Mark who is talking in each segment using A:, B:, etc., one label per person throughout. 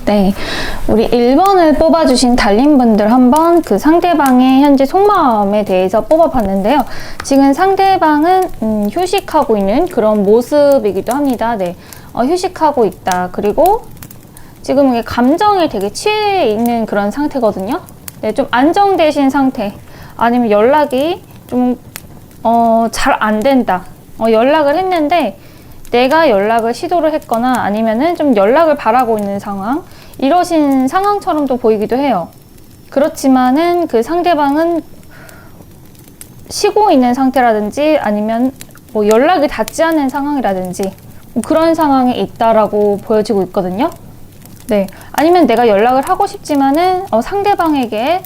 A: 네, 우리 1번을 뽑아주신 달님분들 한번 그 상대방의 현재 속마음에 대해서 뽑아봤는데요. 지금 상대방은 휴식하고 있는 그런 모습이기도 합니다. 네, 휴식하고 있다. 그리고 지금 이게 감정에 되게 취해 있는 그런 상태거든요. 네, 좀 안정되신 상태. 아니면 연락이 좀 잘 안 된다. 연락을 했는데 내가 연락을 시도를 했거나 아니면은 좀 연락을 바라고 있는 상황, 이러신 상황처럼도 보이기도 해요. 그렇지만은 그 상대방은 쉬고 있는 상태라든지 아니면 뭐 연락이 닿지 않는 상황이라든지 뭐 그런 상황에 있다라고 보여지고 있거든요. 네, 아니면 내가 연락을 하고 싶지만은 상대방에게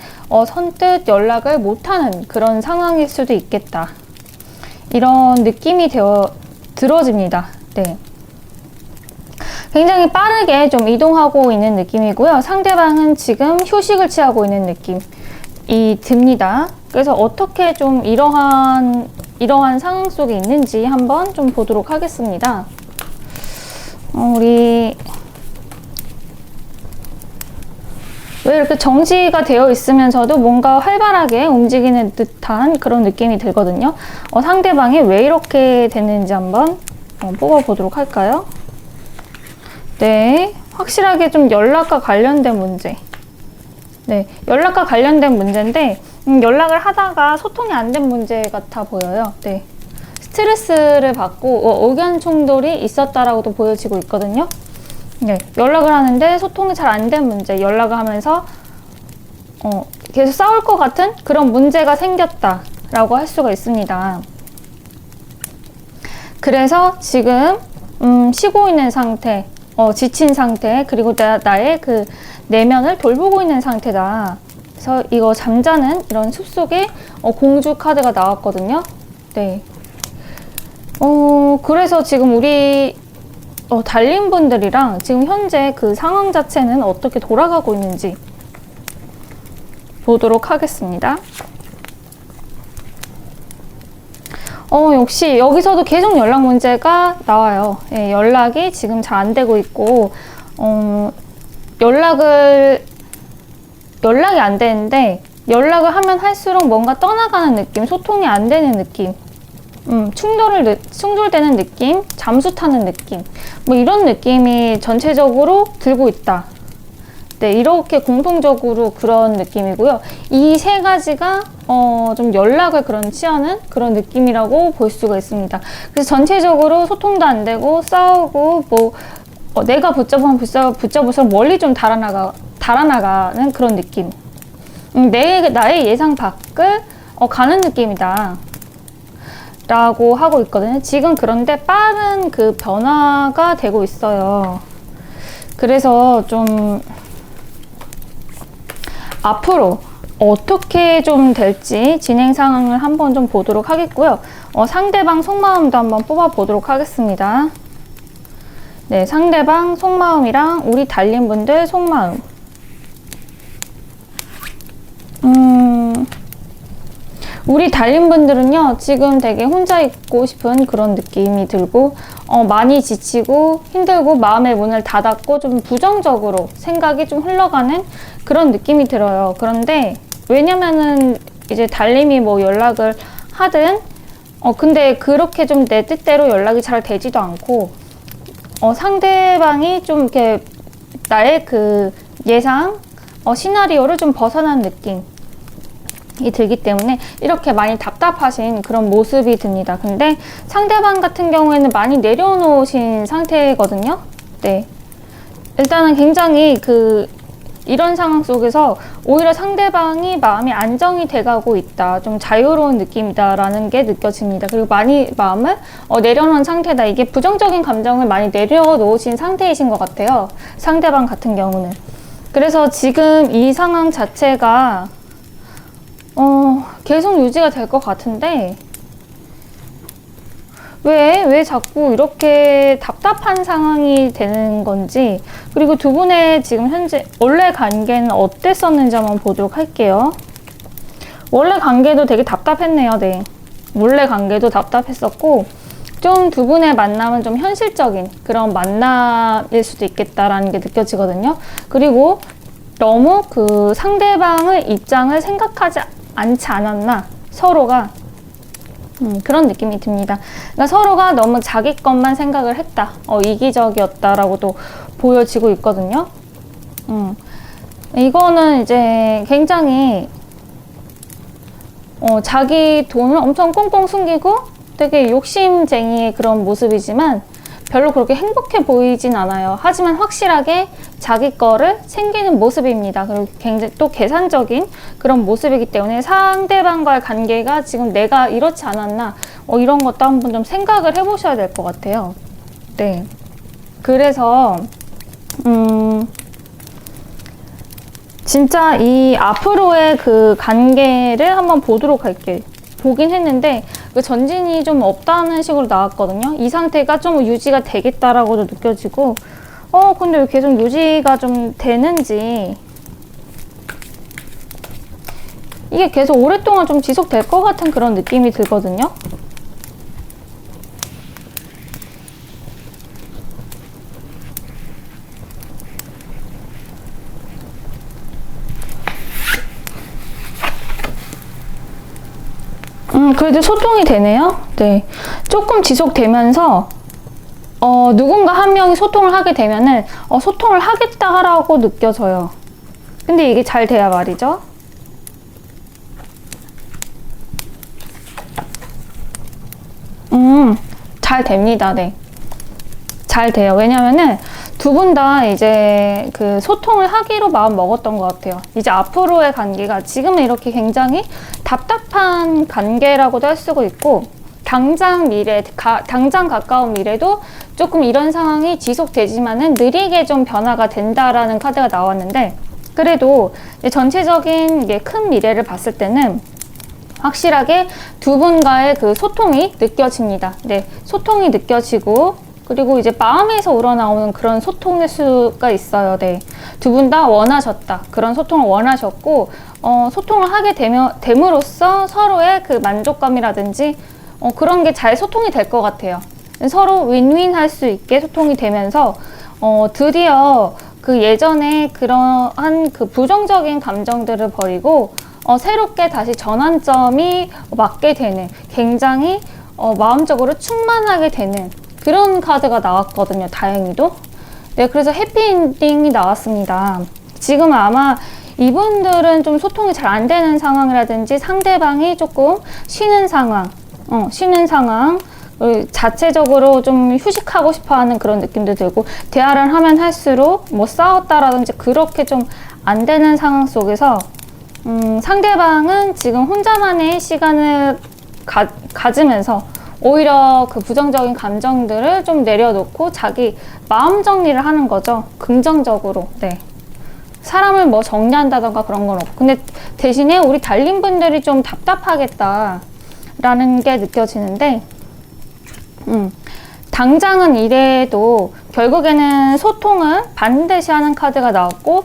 A: 선뜻 연락을 못하는 그런 상황일 수도 있겠다. 이런 느낌이 들어집니다. 네. 굉장히 빠르게 좀 이동하고 있는 느낌이고요. 상대방은 지금 휴식을 취하고 있는 느낌이 듭니다. 그래서 어떻게 좀 이러한 상황 속에 있는지 한번 좀 보도록 하겠습니다. 우리 왜 이렇게 정지가 되어 있으면서도 뭔가 활발하게 움직이는 듯한 그런 느낌이 들거든요. 상대방이 왜 이렇게 됐는지 한번 뽑아보도록 할까요? 네, 확실하게 좀 연락과 관련된 문제. 네, 연락과 관련된 문제인데 연락을 하다가 소통이 안 된 문제 같아 보여요. 네, 스트레스를 받고 의견 충돌이 있었다라고도 보여지고 있거든요. 네, 연락을 하는데 소통이 잘 안 된 문제, 연락을 하면서 계속 싸울 것 같은 그런 문제가 생겼다라고 할 수가 있습니다. 그래서 지금 쉬고 있는 상태, 지친 상태, 그리고 나의 그 내면을 돌보고 있는 상태다. 그래서 이거 잠자는 이런 숲속에 공주 카드가 나왔거든요. 네. 그래서 지금 우리 달님분들이랑 지금 현재 그 상황 자체는 어떻게 돌아가고 있는지 보도록 하겠습니다. 역시 여기서도 계속 연락 문제가 나와요. 예, 연락이 지금 잘 안 되고 있고, 연락이 안 되는데, 연락을 하면 할수록 뭔가 떠나가는 느낌, 소통이 안 되는 느낌, 충돌되는 느낌, 잠수 타는 느낌, 뭐 이런 느낌이 전체적으로 들고 있다. 네, 이렇게 공통적으로 그런 느낌이고요. 이 세 가지가 좀 연락을 취하는 그런 느낌이라고 볼 수가 있습니다. 그래서 전체적으로 소통도 안 되고 싸우고 뭐 내가 붙잡으면 붙잡을수록 멀리 좀 달아나가는 그런 느낌. 나의 예상 밖을 가는 느낌이다. 라고 하고 있거든요. 지금 그런데 빠른 그 변화가 되고 있어요. 그래서 좀 앞으로 어떻게 좀 될지 진행 상황을 한번 좀 보도록 하겠고요. 상대방 속마음도 한번 뽑아 보도록 하겠습니다. 네, 상대방 속마음이랑 우리 달님분들 속마음. 우리 달님분들은요, 지금 되게 혼자 있고 싶은 그런 느낌이 들고, 많이 지치고 힘들고 마음의 문을 닫았고 좀 부정적으로 생각이 좀 흘러가는 그런 느낌이 들어요. 그런데 왜냐면은 이제 달님이 뭐 연락을 하든, 근데 그렇게 좀 내 뜻대로 연락이 잘 되지도 않고, 상대방이 좀 이렇게 나의 그 예상, 시나리오를 좀 벗어난 느낌. 이 들기 때문에 이렇게 많이 답답하신 그런 모습이 듭니다. 근데 상대방 같은 경우에는 많이 내려놓으신 상태거든요. 네. 일단은 굉장히 이런 상황 속에서 오히려 상대방이 마음이 안정이 돼가고 있다. 좀 자유로운 느낌이다라는 게 느껴집니다. 그리고 많이 마음을 내려놓은 상태다. 이게 부정적인 감정을 많이 내려놓으신 상태이신 것 같아요. 상대방 같은 경우는. 그래서 지금 이 상황 자체가 계속 유지가 될 것 같은데 왜 자꾸 이렇게 답답한 상황이 되는 건지, 그리고 두 분의 지금 현재 원래 관계는 어땠었는지 한번 보도록 할게요. 원래 관계도 되게 답답했네요. 네, 원래 관계도 답답했었고 좀 두 분의 만남은 좀 현실적인 그런 만남일 수도 있겠다라는 게 느껴지거든요. 그리고 너무 그 상대방의 입장을 생각하지 않지 않았나, 서로가. 그런 느낌이 듭니다. 그러니까 서로가 너무 자기 것만 생각을 했다. 이기적이었다라고도 보여지고 있거든요. 이거는 이제 굉장히 자기 돈을 엄청 꽁꽁 숨기고 되게 욕심쟁이의 그런 모습이지만 별로 그렇게 행복해 보이진 않아요. 하지만 확실하게 자기 거를 챙기는 모습입니다. 그리고 굉장히 또 계산적인 그런 모습이기 때문에 상대방과의 관계가 지금 내가 이렇지 않았나, 이런 것도 한번 좀 생각을 해보셔야 될 것 같아요. 네. 그래서 진짜 이 앞으로의 그 관계를 한번 보도록 할게요. 보긴 했는데 그 전진이 좀 없다는 식으로 나왔거든요. 이 상태가 좀 유지가 되겠다라고도 느껴지고, 근데 왜 계속 유지가 좀 되는지, 이게 계속 오랫동안 좀 지속될 것 같은 그런 느낌이 들거든요. 그래도 소통이 되네요. 네. 조금 지속되면서, 누군가 한 명이 소통을 하게 되면은, 소통을 하겠다 하라고 느껴져요. 근데 이게 잘 돼야 말이죠. 잘 됩니다. 네. 잘 돼요. 왜냐면은 두 분 다 이제 그 소통을 하기로 마음 먹었던 것 같아요. 이제 앞으로의 관계가 지금은 이렇게 굉장히 답답한 관계라고도 할 수가 있고, 당장 가까운 미래도 조금 이런 상황이 지속되지만은 느리게 좀 변화가 된다라는 카드가 나왔는데, 그래도 전체적인 이게 큰 미래를 봤을 때는 확실하게 두 분과의 그 소통이 느껴집니다. 네, 소통이 느껴지고, 그리고 이제 마음에서 우러나오는 그런 소통일 수가 있어요. 네. 두 분 다 원하셨다. 그런 소통을 원하셨고, 소통을 하게 됨으로써 서로의 그 만족감이라든지, 그런 게 잘 소통이 될 것 같아요. 서로 윈윈 할 수 있게 소통이 되면서, 드디어 그 예전에 그러한 그 부정적인 감정들을 버리고, 새롭게 다시 전환점이 맞게 되는, 굉장히, 마음적으로 충만하게 되는, 그런 카드가 나왔거든요. 다행히도. 네, 그래서 해피엔딩이 나왔습니다. 지금 아마 이분들은 좀 소통이 잘 안 되는 상황이라든지 상대방이 조금 쉬는 상황, 자체적으로 좀 휴식하고 싶어 하는 그런 느낌도 들고, 대화를 하면 할수록 뭐 싸웠다라든지 그렇게 좀 안 되는 상황 속에서, 상대방은 지금 혼자만의 시간을 가지면서 오히려 그 부정적인 감정들을 좀 내려놓고 자기 마음 정리를 하는 거죠. 긍정적으로. 네. 사람을 뭐 정리한다던가 그런 건 없고. 근데 대신에 우리 달린 분들이 좀 답답하겠다라는 게 느껴지는데, 당장은 이래도 결국에는 소통을 반드시 하는 카드가 나왔고,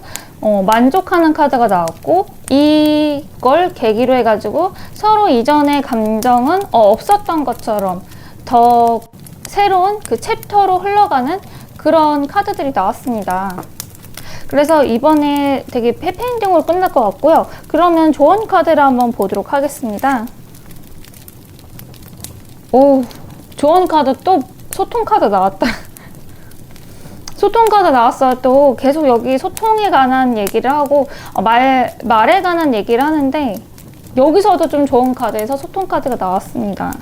A: 만족하는 카드가 나왔고, 이걸 계기로 해가지고 서로 이전의 감정은 없었던 것처럼 더 새로운 그 챕터로 흘러가는 그런 카드들이 나왔습니다. 그래서 이번에 되게 해피엔딩으로 끝날 것 같고요. 그러면 조언 카드를 한번 보도록 하겠습니다. 오, 조언 카드 또 소통 카드 나왔다. 소통 카드 나왔어요. 또 계속 여기 소통에 관한 얘기를 하고 말에 관한 얘기를 하는데, 여기서도 좀 좋은 카드에서 소통 카드가 나왔습니다.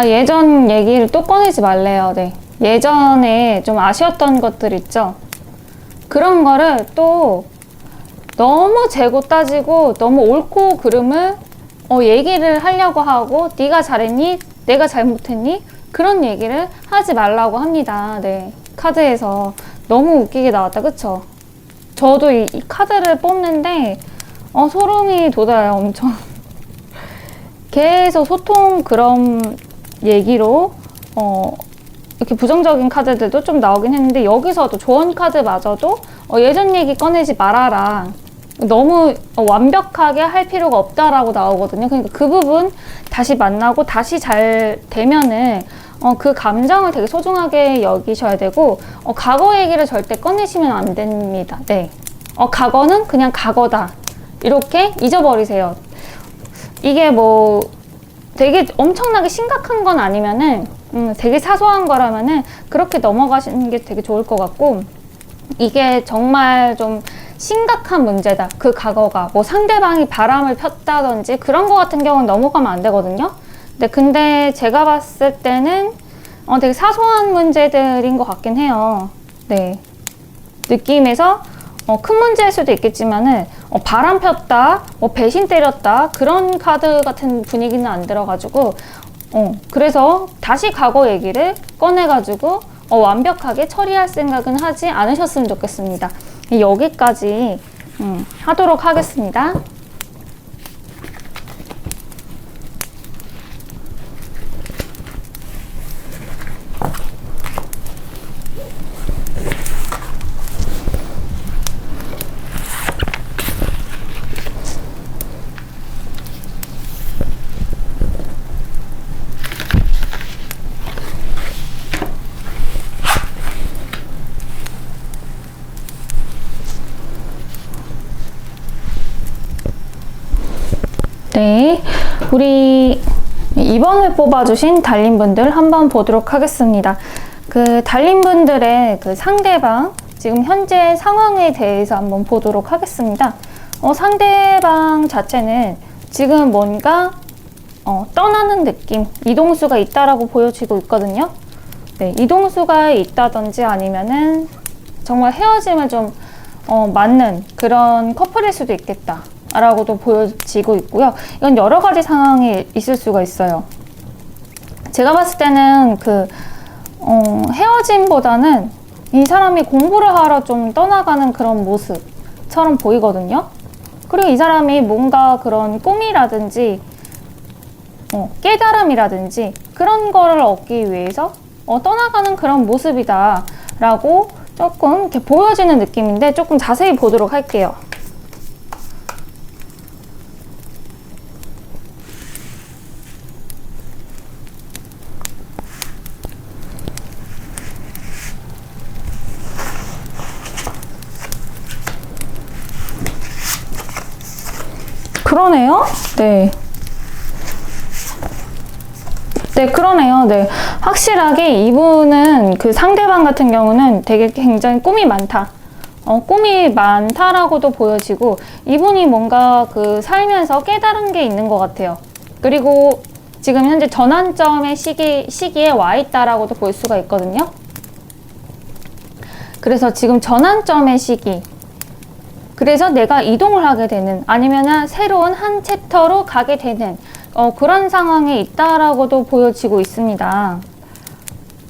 A: 예전 얘기를 또 꺼내지 말래요. 네. 예전에 좀 아쉬웠던 것들 있죠. 그런 거를 또 너무 재고 따지고 너무 옳고 그름을 얘기를 하려고 하고, 네가 잘했니? 내가 잘못했니? 그런 얘기를 하지 말라고 합니다. 네. 카드에서 너무 웃기게 나왔다. 그쵸? 저도 이 카드를 뽑는데 소름이 돋아요. 엄청. 계속 소통 그런 얘기로 이렇게 부정적인 카드들도 좀 나오긴 했는데, 여기서도 조언 카드마저도 예전 얘기 꺼내지 말아라. 너무 완벽하게 할 필요가 없다라고 나오거든요. 그러니까 그 부분 다시 만나고 다시 잘 되면은 그 감정을 되게 소중하게 여기셔야 되고 과거 얘기를 절대 꺼내시면 안 됩니다. 네. 과거는 그냥 과거다. 이렇게 잊어버리세요. 이게 뭐 되게 엄청나게 심각한 건 아니면은 되게 사소한 거라면은 그렇게 넘어가시는 게 되게 좋을 것 같고, 이게 정말 좀 심각한 문제다. 그 과거가 뭐 상대방이 바람을 폈다든지 그런 거 같은 경우는 넘어가면 안 되거든요. 근데 제가 봤을 때는 되게 사소한 문제들인 것 같긴 해요. 네. 느낌에서 큰 문제일 수도 있겠지만은 바람 폈다, 배신 때렸다 그런 카드 같은 분위기는 안 들어가지고 그래서 다시 과거 얘기를 꺼내가지고 완벽하게 처리할 생각은 하지 않으셨으면 좋겠습니다. 여기까지 하도록 하겠습니다. 네, 우리 2번을 뽑아주신 달님분들 한번 보도록 하겠습니다. 그 달님분들의 그 상대방 지금 현재 상황에 대해서 한번 보도록 하겠습니다. 상대방 자체는 지금 뭔가 떠나는 느낌, 이동수가 있다라고 보여지고 있거든요. 네, 이동수가 있다든지 아니면은 정말 헤어짐을 좀 맞는 그런 커플일 수도 있겠다 라고도 보여지고 있고요. 이건 여러 가지 상황이 있을 수가 있어요. 제가 봤을 때는 헤어짐보다는 이 사람이 공부를 하러 좀 떠나가는 그런 모습처럼 보이거든요. 그리고 이 사람이 뭔가 그런 꿈이라든지 깨달음이라든지 그런 거를 얻기 위해서 떠나가는 그런 모습이다 라고 조금 이렇게 보여지는 느낌인데, 조금 자세히 보도록 할게요. 그러네요. 네. 네, 그러네요. 네. 확실하게 이분은 그 상대방 같은 경우는 되게 굉장히 꿈이 많다. 꿈이 많다라고도 보여지고, 이분이 뭔가 그 살면서 깨달은 게 있는 것 같아요. 그리고 지금 현재 전환점의 시기에 와 있다라고도 볼 수가 있거든요. 그래서 지금 전환점의 시기. 그래서 내가 이동을 하게 되는, 아니면은 새로운 한 챕터로 가게 되는 그런 상황에 있다라고도 보여지고 있습니다.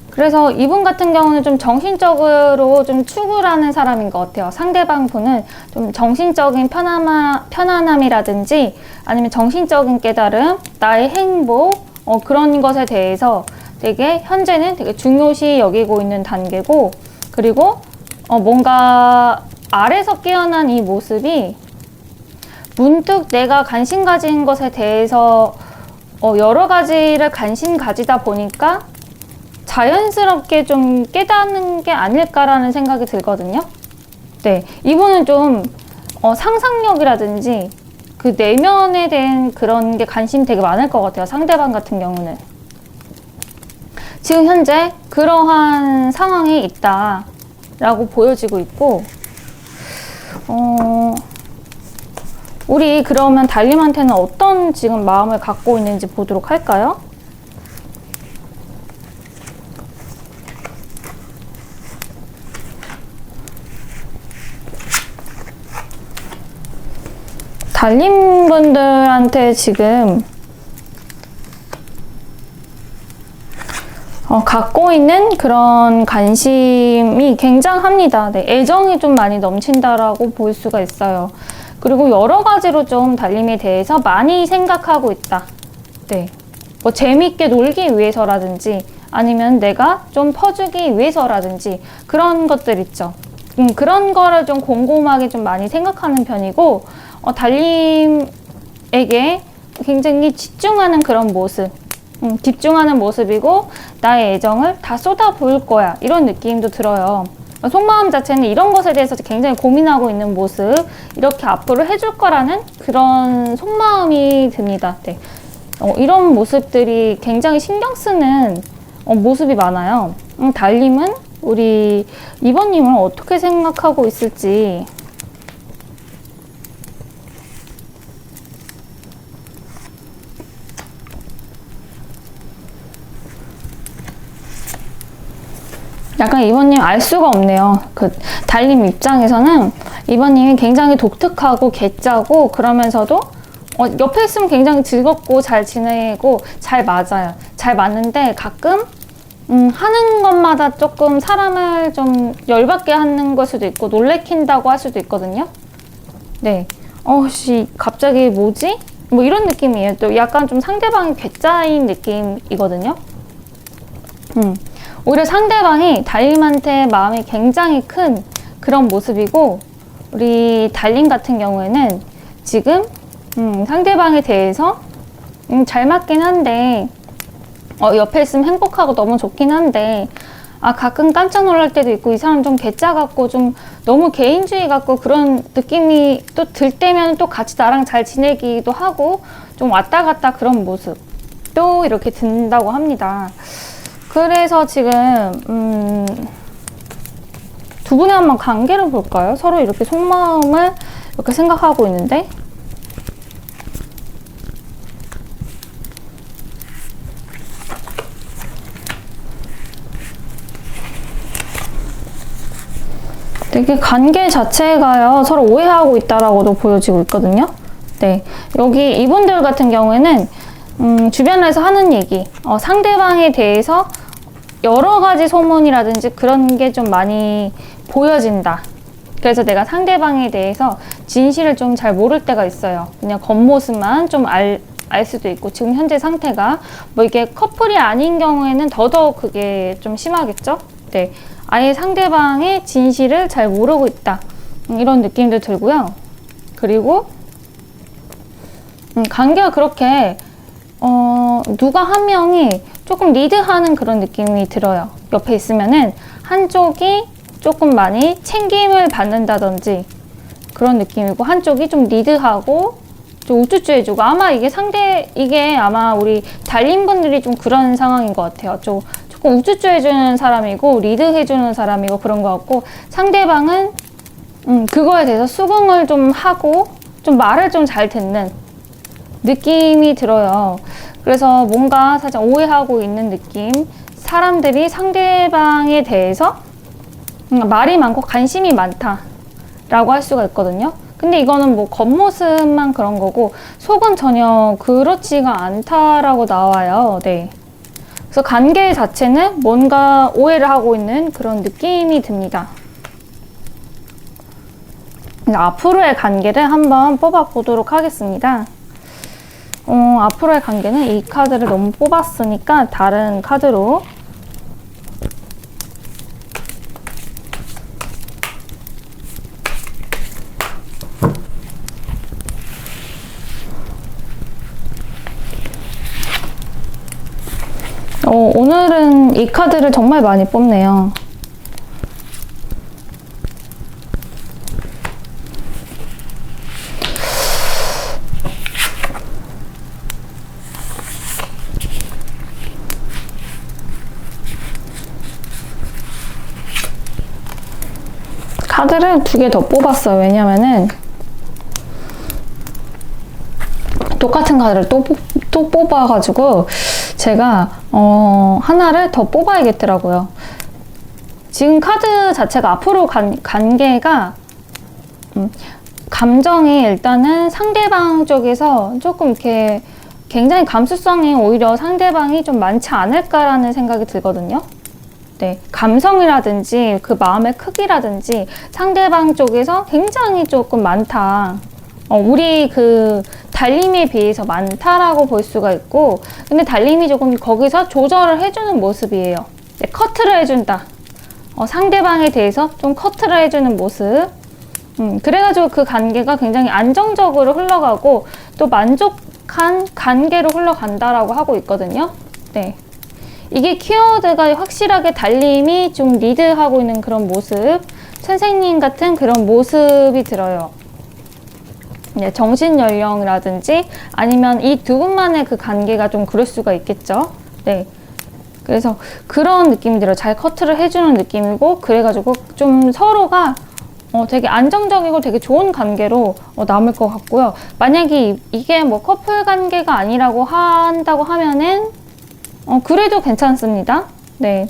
A: 그래서 이분 같은 경우는 좀 정신적으로 좀 추구하는 사람인 것 같아요. 상대방 분은 좀 정신적인 편안함이라든지 아니면 정신적인 깨달음, 나의 행복 그런 것에 대해서 되게 현재는 되게 중요시 여기고 있는 단계고, 그리고 뭔가 아래서 깨어난 이 모습이 문득 내가 관심 가진 것에 대해서 여러 가지를 관심 가지다 보니까 자연스럽게 좀 깨닫는 게 아닐까라는 생각이 들거든요. 네, 이분은 좀 상상력이라든지 그 내면에 대한 그런 게 관심이 되게 많을 것 같아요. 상대방 같은 경우는 지금 현재 그러한 상황이 있다라고 보여지고 있고, 우리 그러면 달님한테는 어떤 지금 마음을 갖고 있는지 보도록 할까요? 달님분들한테 지금 갖고 있는 그런 관심이 굉장합니다. 네, 애정이 좀 많이 넘친다라고 볼 수가 있어요. 그리고 여러 가지로 좀 달님에 대해서 많이 생각하고 있다. 네, 뭐 재밌게 놀기 위해서라든지 아니면 내가 좀 퍼주기 위해서라든지 그런 것들 있죠. 그런 거를 좀 곰곰하게 좀 많이 생각하는 편이고, 달림에게 굉장히 집중하는 그런 모습, 집중하는 모습이고, 나의 애정을 다 쏟아 부을 거야, 이런 느낌도 들어요. 속마음 자체는 이런 것에 대해서 굉장히 고민하고 있는 모습, 이렇게 앞으로 해줄 거라는 그런 속마음이 듭니다. 네. 이런 모습들이 굉장히 신경 쓰는 모습이 많아요. 달님은 우리 2번님을 어떻게 생각하고 있을지. 약간 2번님 알 수가 없네요. 그 달님 입장에서는 2번님이 굉장히 독특하고 개짜고, 그러면서도 옆에 있으면 굉장히 즐겁고 잘 지내고 잘 맞아요. 잘 맞는데 가끔 하는 것마다 조금 사람을 좀 열받게 하는 걸 수도 있고 놀래킨다고 할 수도 있거든요. 네. 갑자기 뭐지? 뭐 이런 느낌이에요. 또 약간 좀 상대방이 괴짜인 느낌이거든요. 오히려 상대방이 달님한테 마음이 굉장히 큰 그런 모습이고, 우리 달님 같은 경우에는 지금 상대방에 대해서 잘 맞긴 한데, 옆에 있으면 행복하고 너무 좋긴 한데, 가끔 깜짝 놀랄 때도 있고, 이 사람 좀 괴짜 같고 좀 너무 개인주의 같고 그런 느낌이 또 들 때면 또 같이 나랑 잘 지내기도 하고 좀 왔다 갔다 그런 모습 또 이렇게 든다고 합니다. 그래서 지금 두 분의 한번 관계를 볼까요? 서로 이렇게 속마음을 이렇게 생각하고 있는데, 되게 관계 자체가요, 서로 오해하고 있다라고도 보여지고 있거든요. 네, 여기 이분들 같은 경우에는 주변에서 하는 얘기, 상대방에 대해서 여러 가지 소문이라든지 그런 게 좀 많이 보여진다. 그래서 내가 상대방에 대해서 진실을 좀 잘 모를 때가 있어요. 그냥 겉모습만 좀 알 수도 있고, 지금 현재 상태가 뭐 이게 커플이 아닌 경우에는 더더욱 그게 좀 심하겠죠? 네. 아예 상대방의 진실을 잘 모르고 있다. 이런 느낌도 들고요. 그리고 관계가 그렇게 누가 한 명이 조금 리드하는 그런 느낌이 들어요. 옆에 있으면은 한쪽이 조금 많이 챙김을 받는다든지 그런 느낌이고, 한쪽이 좀 리드하고 좀 우쭈쭈 해주고, 아마 이게 아마 우리 달님분들이 좀 그런 상황인 것 같아요. 조금 우쭈쭈 해주는 사람이고 리드 해주는 사람이고 그런 것 같고, 상대방은 그거에 대해서 수긍을 좀 하고 좀 말을 좀 잘 듣는 느낌이 들어요. 그래서 뭔가 살짝 오해하고 있는 느낌, 사람들이 상대방에 대해서 말이 많고 관심이 많다라고 할 수가 있거든요. 근데 이거는 뭐 겉모습만 그런 거고 속은 전혀 그렇지가 않다라고 나와요. 네. 그래서 관계 자체는 뭔가 오해를 하고 있는 그런 느낌이 듭니다. 앞으로의 관계를 한번 뽑아보도록 하겠습니다. 앞으로의 관계는 이 카드를 너무 뽑았으니까 다른 카드로 오늘은 이 카드를 정말 많이 뽑네요. 카드를 2개 더 뽑았어요. 왜냐면은 똑같은 카드를 또 뽑아가지고 제가 하나를 더 뽑아야겠더라고요. 지금 카드 자체가 앞으로 관계가 감정이 일단은 상대방 쪽에서 조금 이렇게 굉장히 감수성이 오히려 상대방이 좀 많지 않을까라는 생각이 들거든요. 네, 감성이라든지 그 마음의 크기라든지 상대방 쪽에서 굉장히 조금 많다. 우리 그 달님에 비해서 많다라고 볼 수가 있고, 근데 달님이 조금 거기서 조절을 해주는 모습이에요. 네, 커트를 해준다. 상대방에 대해서 좀 커트를 해주는 모습. 그래가지고 그 관계가 굉장히 안정적으로 흘러가고 또 만족한 관계로 흘러간다라고 하고 있거든요. 네. 이게 키워드가 확실하게 달님이 좀 리드하고 있는 그런 모습, 선생님 같은 그런 모습이 들어요. 네, 정신연령이라든지 아니면 이 두 분만의 그 관계가 좀 그럴 수가 있겠죠. 네. 그래서 그런 느낌이 들어요. 잘 커트를 해주는 느낌이고, 그래가지고 좀 서로가 되게 안정적이고 되게 좋은 관계로 남을 것 같고요. 만약에 이게 뭐 커플 관계가 아니라고 한다고 하면은 그래도 괜찮습니다. 네.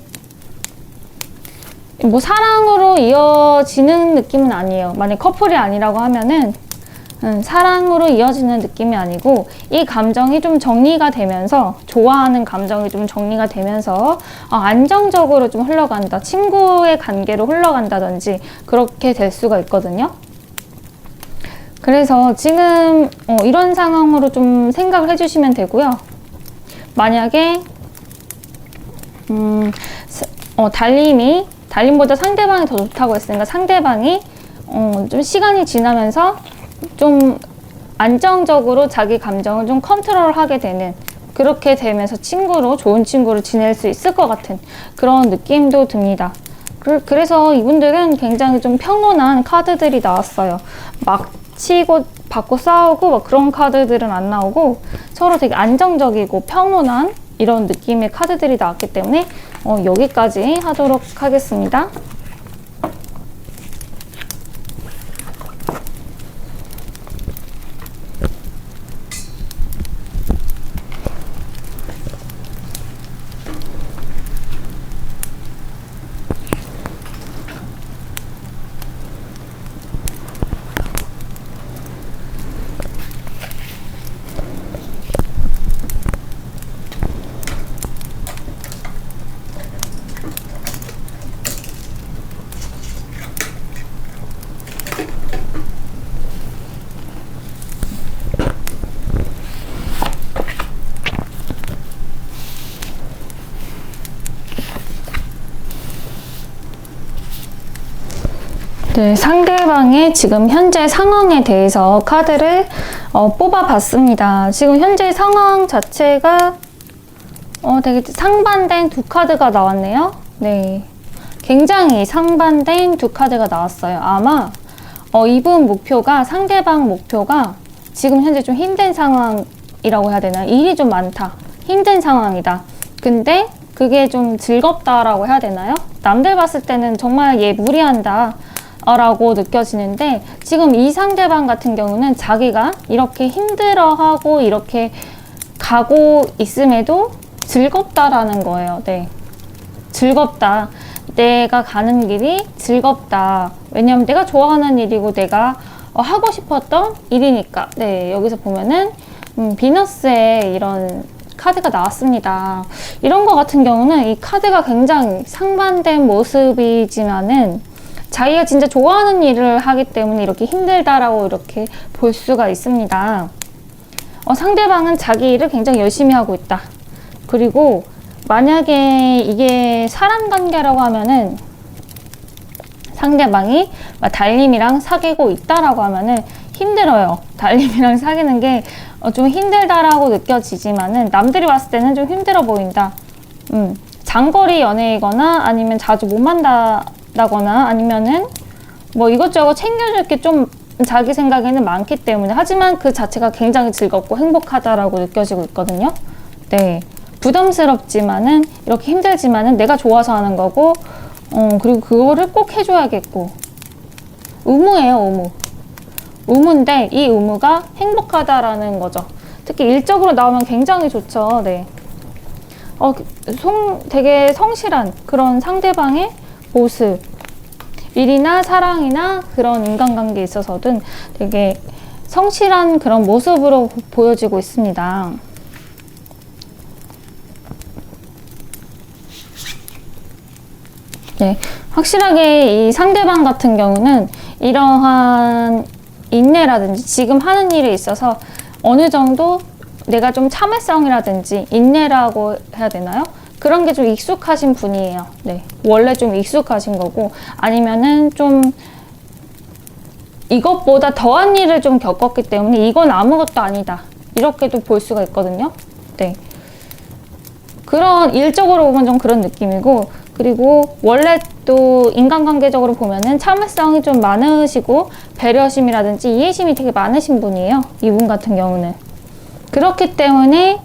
A: 뭐 사랑으로 이어지는 느낌은 아니에요. 만약 커플이 아니라고 하면은 사랑으로 이어지는 느낌이 아니고 이 감정이 좀 정리가 되면서 좋아하는 감정이 좀 정리가 되면서 안정적으로 좀 흘러간다. 친구의 관계로 흘러간다든지 그렇게 될 수가 있거든요. 그래서 지금 이런 상황으로 좀 생각을 해주시면 되고요. 만약에 달님보다 상대방이 더 좋다고 했으니까 상대방이 좀 시간이 지나면서 좀 안정적으로 자기 감정을 좀 컨트롤하게 되는, 그렇게 되면서 좋은 친구로 지낼 수 있을 것 같은 그런 느낌도 듭니다. 그래서 이분들은 굉장히 좀 평온한 카드들이 나왔어요. 막 치고 받고 싸우고 막 그런 카드들은 안 나오고 서로 되게 안정적이고 평온한 이런 느낌의 카드들이 나왔기 때문에 여기까지 하도록 하겠습니다. 네, 상대방의 지금 현재 상황에 대해서 카드를 뽑아봤습니다. 지금 현재 상황 자체가 되게 상반된 두 카드가 나왔네요. 네, 굉장히 상반된 두 카드가 나왔어요. 아마 이분 목표가, 상대방 목표가 지금 현재 좀 힘든 상황이라고 해야 되나? 일이 좀 많다. 힘든 상황이다. 근데 그게 좀 즐겁다라고 해야 되나요? 남들 봤을 때는 정말 얘 무리한다 라고 느껴지는데, 지금 이 상대방 같은 경우는 자기가 이렇게 힘들어하고 이렇게 가고 있음에도 즐겁다라는 거예요. 네, 즐겁다. 내가 가는 길이 즐겁다. 왜냐면 내가 좋아하는 일이고 내가 하고 싶었던 일이니까. 네, 여기서 보면은 비너스의 이런 카드가 나왔습니다. 이런 거 같은 경우는 이 카드가 굉장히 상반된 모습이지만은 자기가 진짜 좋아하는 일을 하기 때문에 이렇게 힘들다라고 이렇게 볼 수가 있습니다. 상대방은 자기 일을 굉장히 열심히 하고 있다. 그리고 만약에 이게 사람 관계라고 하면은 상대방이 달님이랑 사귀고 있다라고 하면은 힘들어요. 달님이랑 사귀는 게 좀 힘들다라고 느껴지지만은 남들이 봤을 때는 좀 힘들어 보인다. 장거리 연애이거나 아니면 자주 못 만나거나 아니면은 뭐 이것저것 챙겨줄 게 좀 자기 생각에는 많기 때문에, 하지만 그 자체가 굉장히 즐겁고 행복하다라고 느껴지고 있거든요. 네, 부담스럽지만은 이렇게 힘들지만은 내가 좋아서 하는 거고, 그리고 그거를 꼭 해줘야겠고. 의무예요, 의무인데 이 의무가 행복하다라는 거죠. 특히 일적으로 나오면 굉장히 좋죠. 네, 되게 성실한 그런 상대방의 모습, 일이나 사랑이나 그런 인간관계에 있어서든 되게 성실한 그런 모습으로 보여지고 있습니다. 네, 확실하게 이 상대방 같은 경우는 이러한 인내라든지 지금 하는 일에 있어서 어느 정도 내가 좀 참을성이라든지 인내라고 해야 되나요? 그런 게 좀 익숙하신 분이에요. 네. 원래 좀 익숙하신 거고, 아니면은 좀 이것보다 더한 일을 좀 겪었기 때문에 이건 아무것도 아니다. 이렇게도 볼 수가 있거든요. 네. 그런 일적으로 보면 좀 그런 느낌이고, 그리고 원래 또 인간관계적으로 보면은 참을성이 좀 많으시고 배려심이라든지 이해심이 되게 많으신 분이에요. 이분 같은 경우는. 그렇기 때문에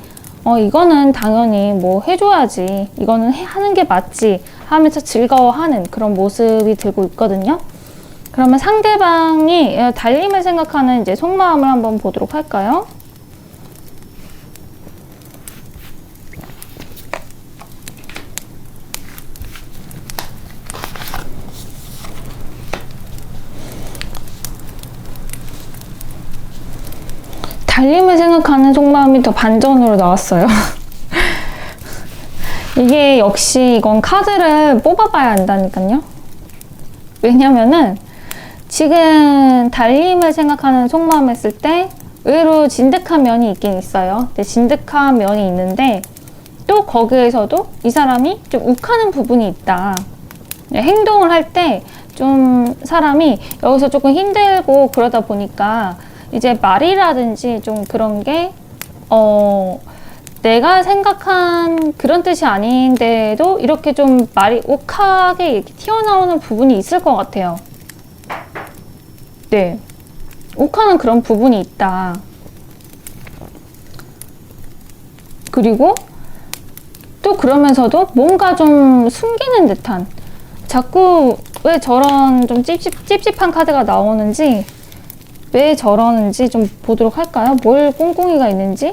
A: 이거는 당연히 뭐 해줘야지, 이거는 하는 게 맞지 하면서 즐거워하는 그런 모습이 들고 있거든요. 그러면 상대방이 달림을 생각하는 이제 속마음을 한번 보도록 할까요? 달림을 생각하는 속마음이 더 반전으로 나왔어요. 이게 역시 이건 카드를 뽑아봐야 한다니까요. 왜냐면은 지금 달림을 생각하는 속마음 했을 때 의외로 진득한 면이 있긴 있어요. 근데 진득한 면이 있는데 또 거기에서도 이 사람이 좀 욱하는 부분이 있다. 행동을 할 때 좀 사람이 여기서 조금 힘들고 그러다 보니까 이제 말이라든지 좀 그런 게 내가 생각한 그런 뜻이 아닌데도 이렇게 좀 말이 욱하게 이렇게 튀어나오는 부분이 있을 것 같아요. 네. 욱하는 그런 부분이 있다. 그리고 또 그러면서도 뭔가 좀 숨기는 듯한, 자꾸 왜 저런 좀 찝찝한 카드가 나오는지, 왜 저러는지 좀 보도록 할까요? 뭘 꿍꿍이가 있는지?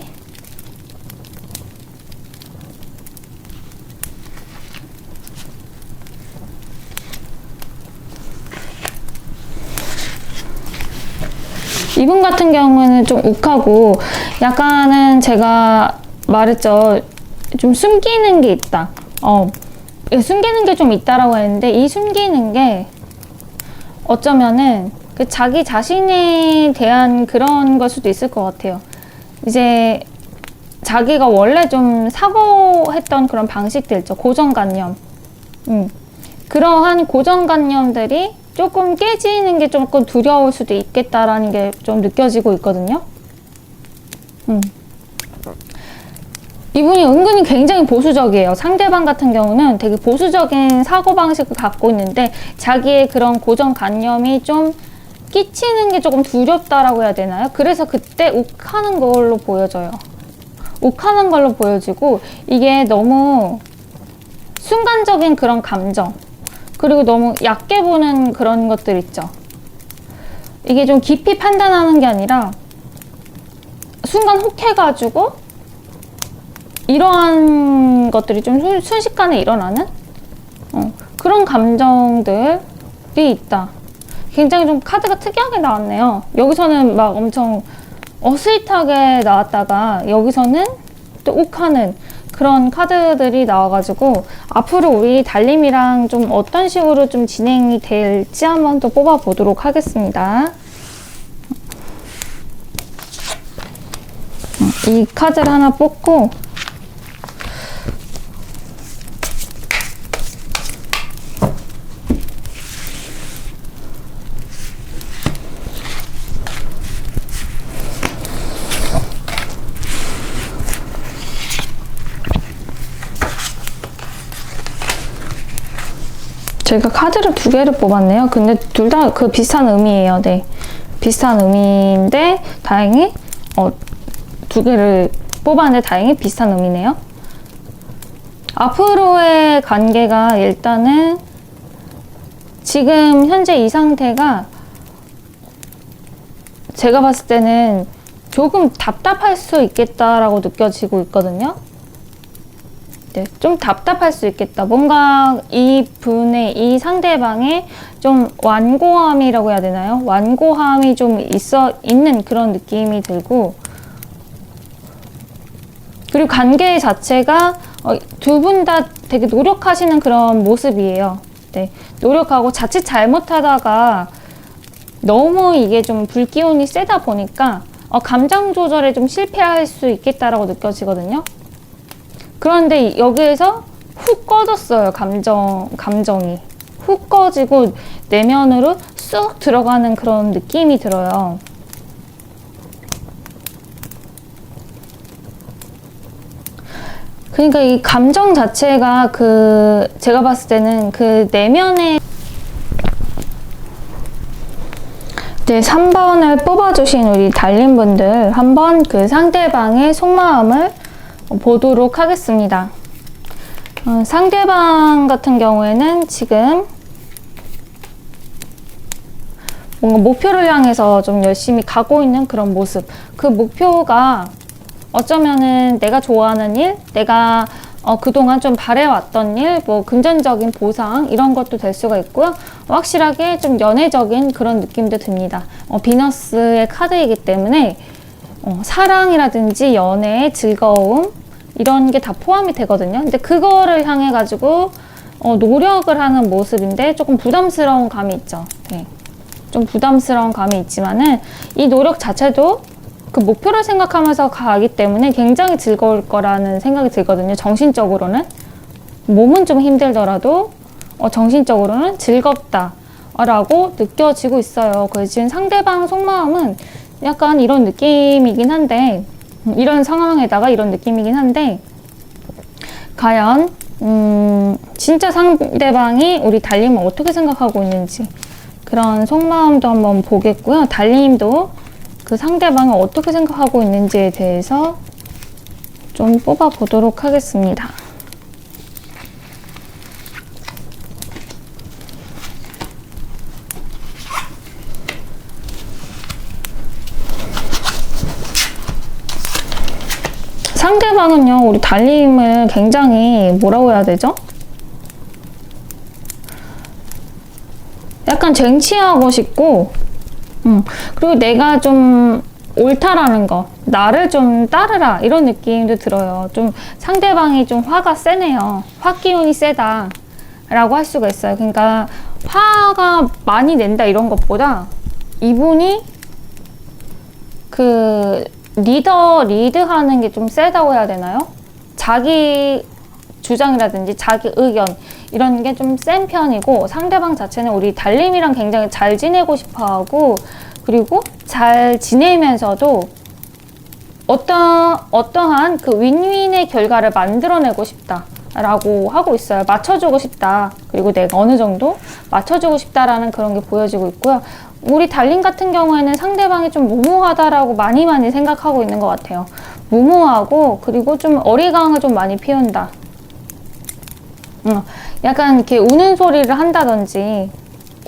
A: 이분 같은 경우는 좀 욱하고 약간은 제가 말했죠. 좀 숨기는 게 있다. 숨기는 게 좀 있다라고 했는데 이 숨기는 게 어쩌면은 그 자기 자신에 대한 그런 걸 수도 있을 것 같아요. 이제 자기가 원래 좀 사고했던 그런 방식들 있죠. 고정관념. 그러한 고정관념들이 조금 깨지는 게 조금 두려울 수도 있겠다라는 게 좀 느껴지고 있거든요. 이분이 은근히 굉장히 보수적이에요. 상대방 같은 경우는 되게 보수적인 사고방식을 갖고 있는데 자기의 그런 고정관념이 좀 끼치는 게 조금 두렵다라고 해야 되나요? 그래서 그때 욱하는 걸로 보여져요. 욱하는 걸로 보여지고 이게 너무 순간적인 그런 감정, 그리고 너무 얕게 보는 그런 것들 있죠. 이게 좀 깊이 판단하는 게 아니라 순간 혹해가지고 이러한 것들이 좀 순식간에 일어나는 그런 감정들이 있다. 굉장히 좀 카드가 특이하게 나왔네요. 여기서는 막 엄청 어스윗하게 나왔다가 여기서는 또 욱하는 그런 카드들이 나와가지고 앞으로 우리 달림이랑 좀 어떤 식으로 좀 진행이 될지 한번 또 뽑아보도록 하겠습니다. 이 카드를 하나 뽑고 제가 카드를 두 개를 뽑았네요. 근데 둘 다 그 비슷한 의미예요. 네, 비슷한 의미인데 다행히 두 개를 뽑았는데 다행히 비슷한 의미네요. 앞으로의 관계가 일단은 지금 현재 이 상태가 제가 봤을 때는 조금 답답할 수 있겠다라고 느껴지고 있거든요. 네, 좀 답답할 수 있겠다. 뭔가 이 상대방의 좀 완고함이라고 해야 되나요? 완고함이 좀 있는 그런 느낌이 들고, 그리고 관계 자체가 두 분 다 되게 노력하시는 그런 모습이에요. 네, 노력하고 자칫 잘못하다가 너무 이게 좀 불기운이 세다 보니까 감정 조절에 좀 실패할 수 있겠다라고 느껴지거든요. 그런데 여기에서 훅 꺼졌어요. 감정이. 훅 꺼지고 내면으로 쑥 들어가는 그런 느낌이 들어요. 그러니까 이 감정 자체가 제가 봤을 때는 그 내면에 3번을 뽑아주신 우리 달님분들 한번 그 상대방의 속마음을 보도록 하겠습니다. 상대방 같은 경우에는 지금 뭔가 목표를 향해서 좀 열심히 가고 있는 그런 모습. 그 목표가 어쩌면은 내가 좋아하는 일, 내가 그동안 좀 바래왔던 일, 뭐 금전적인 보상 이런 것도 될 수가 있고요. 확실하게 좀 연애적인 그런 느낌도 듭니다. 비너스의 카드이기 때문에 사랑이라든지 연애, 즐거움 이런 게 다 포함이 되거든요. 근데 그거를 향해 가지고 노력을 하는 모습인데 조금 부담스러운 감이 있죠. 네. 좀 부담스러운 감이 있지만은 이 노력 자체도 그 목표를 생각하면서 가기 때문에 굉장히 즐거울 거라는 생각이 들거든요. 정신적으로는. 몸은 좀 힘들더라도 정신적으로는 즐겁다라고 느껴지고 있어요. 그래서 지금 상대방 속마음은 약간 이런 느낌이긴 한데, 이런 상황에다가 이런 느낌이긴 한데, 과연 진짜 상대방이 우리 달님을 어떻게 생각하고 있는지 그런 속마음도 한번 보겠고요. 달님도 그 상대방이 어떻게 생각하고 있는지에 대해서 좀 뽑아보도록 하겠습니다. 상대방은요, 우리 달님을 굉장히 뭐라고 해야 되죠? 약간 쟁취하고 싶고, 그리고 내가 좀 옳다라는 거, 나를 좀 따르라 이런 느낌도 들어요. 좀 상대방이 좀 화가 세네요. 화 기운이 세다 라고 할 수가 있어요. 그러니까 화가 많이 낸다 이런 것보다 이분이 그 리드하는 게 좀 세다고 해야 되나요? 자기 주장이라든지 자기 의견 이런 게 좀 센 편이고, 상대방 자체는 우리 달님이랑 굉장히 잘 지내고 싶어 하고, 그리고 잘 지내면서도 어떠한 그 윈윈의 결과를 만들어내고 싶다 라고 하고 있어요. 맞춰주고 싶다. 그리고 내가 어느 정도 맞춰주고 싶다라는 그런 게 보여지고 있고요. 우리 달님 같은 경우에는 상대방이 좀 무모하다라고 많이 생각하고 있는 것 같아요. 무모하고, 그리고 좀 어리광을 좀 많이 피운다. 약간 이렇게 우는 소리를 한다든지,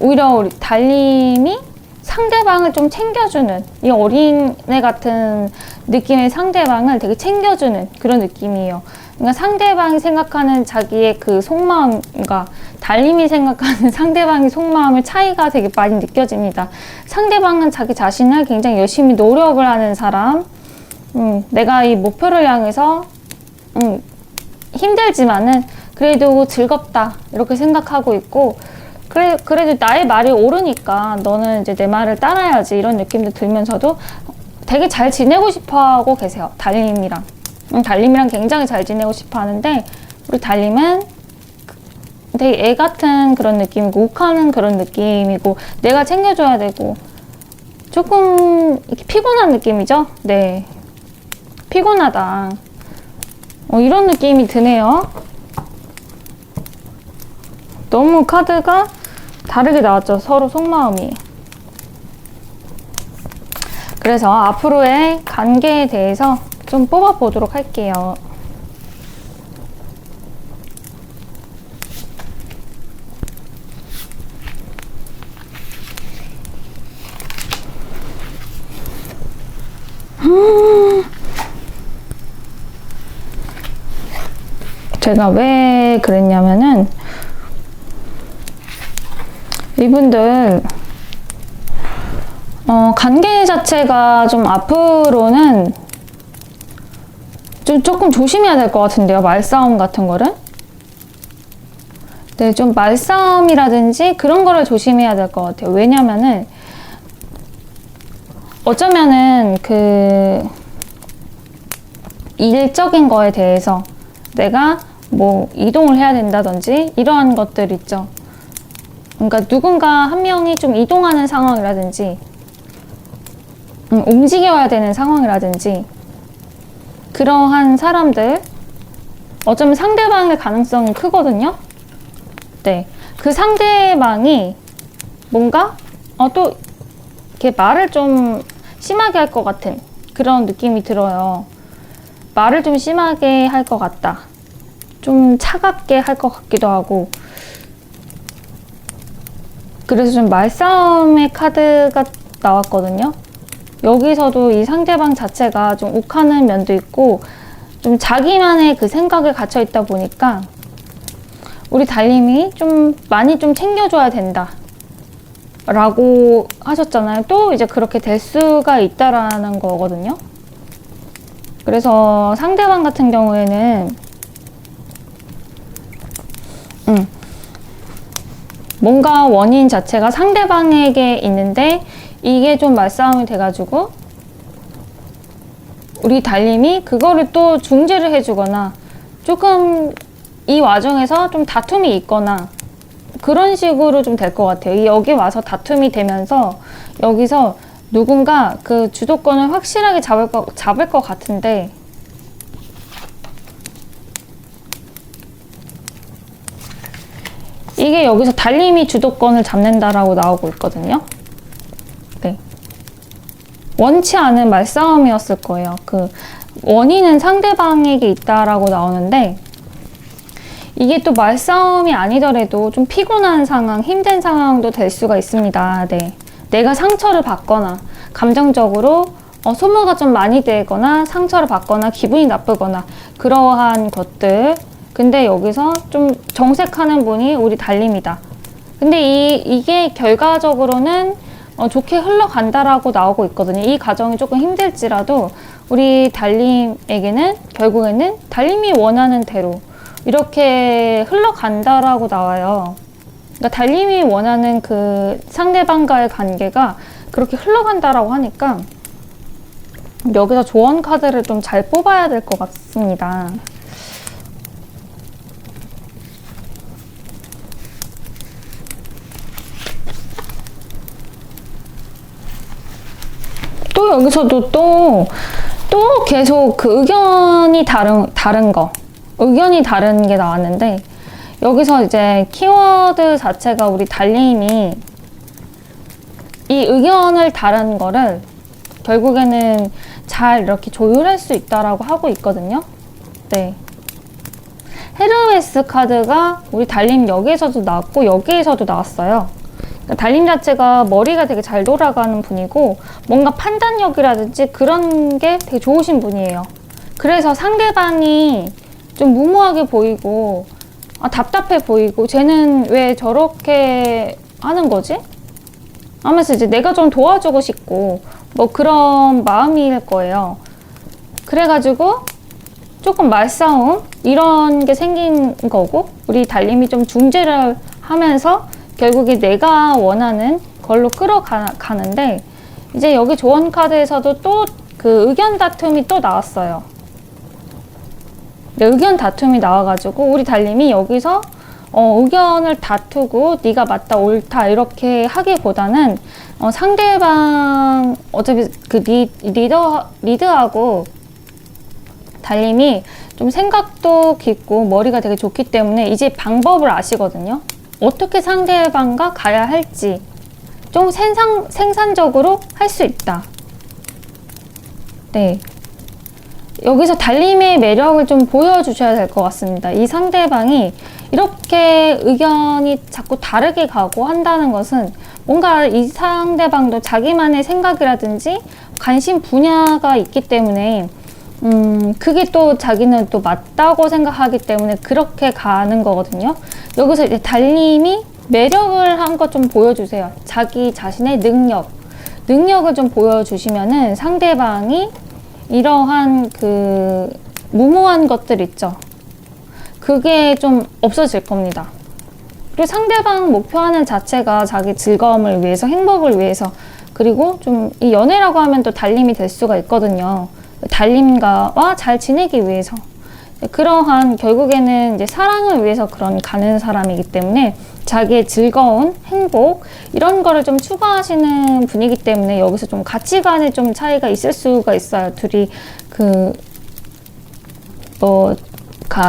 A: 오히려 우리 달님이 상대방을 좀 챙겨주는, 이 어린애 같은 느낌의 상대방을 되게 챙겨주는 그런 느낌이에요. 그러니까 상대방이 생각하는 자기의 그 속마음과 달님이 생각하는 상대방의 속마음의 차이가 되게 많이 느껴집니다. 상대방은 자기 자신을 굉장히 열심히 노력을 하는 사람, 내가 이 목표를 향해서 힘들지만은 그래도 즐겁다 이렇게 생각하고 있고, 그래도 나의 말이 옳으니까 너는 이제 내 말을 따라야지 이런 느낌도 들면서도 되게 잘 지내고 싶어 하고 계세요. 달님이랑. 달님이랑 굉장히 잘 지내고 싶어 하는데, 우리 달님은 되게 애 같은 그런 느낌이고, 욱하는 그런 느낌이고, 내가 챙겨줘야 되고, 조금 이렇게 피곤한 느낌이죠? 네. 피곤하다. 이런 느낌이 드네요. 너무 카드가 다르게 나왔죠. 서로 속마음이. 그래서 앞으로의 관계에 대해서 좀 뽑아보도록 할게요. 제가 왜 그랬냐면은, 이분들 관계 자체가 좀 앞으로는 좀 조금 조심해야 될 것 같은데요. 말싸움 같은 거를. 네, 좀 말싸움이라든지 그런 거를 조심해야 될 것 같아요. 왜냐면은 어쩌면은 그 일적인 거에 대해서 내가 뭐 이동을 해야 된다든지 이러한 것들 있죠. 그러니까 누군가 한 명이 좀 이동하는 상황이라든지 움직여야 되는 상황이라든지 그러한 사람들, 어쩌면 상대방의 가능성이 크거든요. 네, 그 상대방이 뭔가 또 이렇게 말을 좀 심하게 할 것 같은 그런 느낌이 들어요. 말을 좀 심하게 할 것 같다. 좀 차갑게 할 것 같기도 하고. 그래서 좀 말싸움의 카드가 나왔거든요. 여기서도 이 상대방 자체가 좀 욱하는 면도 있고 좀 자기만의 그 생각에 갇혀 있다 보니까 우리 달님이 좀 많이 좀 챙겨줘야 된다 라고 하셨잖아요. 또 이제 그렇게 될 수가 있다라는 거거든요. 그래서 상대방 같은 경우에는 뭔가 원인 자체가 상대방에게 있는데 이게 좀 말싸움이 돼가지고 우리 달님이 그거를 또 중재를 해주거나 조금 이 와중에서 좀 다툼이 있거나 그런 식으로 좀 될 것 같아요. 여기 와서 다툼이 되면서 여기서 누군가 그 주도권을 확실하게 잡을 것 같은데 이게 여기서 달님이 주도권을 잡는다라고 나오고 있거든요. 네. 원치 않은 말싸움이었을 거예요. 그 원인은 상대방에게 있다라고 나오는데 이게 또 말싸움이 아니더라도 좀 피곤한 상황, 힘든 상황도 될 수가 있습니다. 네. 내가 상처를 받거나 감정적으로 소모가 좀 많이 되거나 상처를 받거나 기분이 나쁘거나 그러한 것들. 근데 여기서 좀 정색하는 분이 우리 달님이다. 근데 이게 결과적으로는 좋게 흘러간다라고 나오고 있거든요. 이 과정이 조금 힘들지라도 우리 달님에게는 결국에는 달님이 원하는 대로 이렇게 흘러간다라고 나와요. 그러니까 달님이 원하는 그 상대방과의 관계가 그렇게 흘러간다라고 하니까 여기서 조언 카드를 좀 잘 뽑아야 될 것 같습니다. 또 여기서도 또 계속 그 의견이 다른 거. 의견이 다른 게 나왔는데 여기서 이제 키워드 자체가 우리 달님이 이 의견을 다른 거를 결국에는 잘 이렇게 조율할 수 있다라고 하고 있거든요. 네. 헤르메스 카드가 우리 달님 여기에서도 나왔고 여기에서도 나왔어요. 그러니까 달님 자체가 머리가 되게 잘 돌아가는 분이고 뭔가 판단력이라든지 그런 게 되게 좋으신 분이에요. 그래서 상대방이 좀 무모하게 보이고 답답해 보이고 쟤는 왜 저렇게 하는 거지? 하면서 이제 내가 좀 도와주고 싶고 뭐 그런 마음일 거예요. 그래가지고 조금 말싸움 이런 게 생긴 거고 우리 달님이 좀 중재를 하면서 결국에 내가 원하는 걸로 끌어가는데 이제 여기 조언 카드에서도 또 그 의견 다툼이 또 나왔어요. 의견 다툼이 나와가지고 우리 달님이 여기서 의견을 다투고 네가 맞다 옳다 이렇게 하기보다는 상대방 어차피 그 리드하고 달님이 좀 생각도 깊고 머리가 되게 좋기 때문에 이제 방법을 아시거든요. 어떻게 상대방과 가야 할지 좀 생산적으로 할 수 있다. 네. 여기서 달님의 매력을 좀 보여주셔야 될 것 같습니다. 이 상대방이 이렇게 의견이 자꾸 다르게 가고 한다는 것은 뭔가 이 상대방도 자기만의 생각이라든지 관심 분야가 있기 때문에 그게 또 자기는 또 맞다고 생각하기 때문에 그렇게 가는 거거든요. 여기서 이제 달님이 매력을 한껏 좀 보여주세요. 자기 자신의 능력을 좀 보여주시면은 상대방이 이러한 그 무모한 것들 있죠. 그게 좀 없어질 겁니다. 그리고 상대방 목표하는 자체가 자기 즐거움을 위해서, 행복을 위해서, 그리고 좀 이 연애라고 하면 또 달님이 될 수가 있거든요. 달님과 잘 지내기 위해서. 그러한 결국에는 이제 사랑을 위해서 그런 가는 사람이기 때문에 자기의 즐거운 행복 이런 거를 좀 추구하시는 분이기 때문에 여기서 좀 가치관에 좀 차이가 있을 수가 있어요. 둘이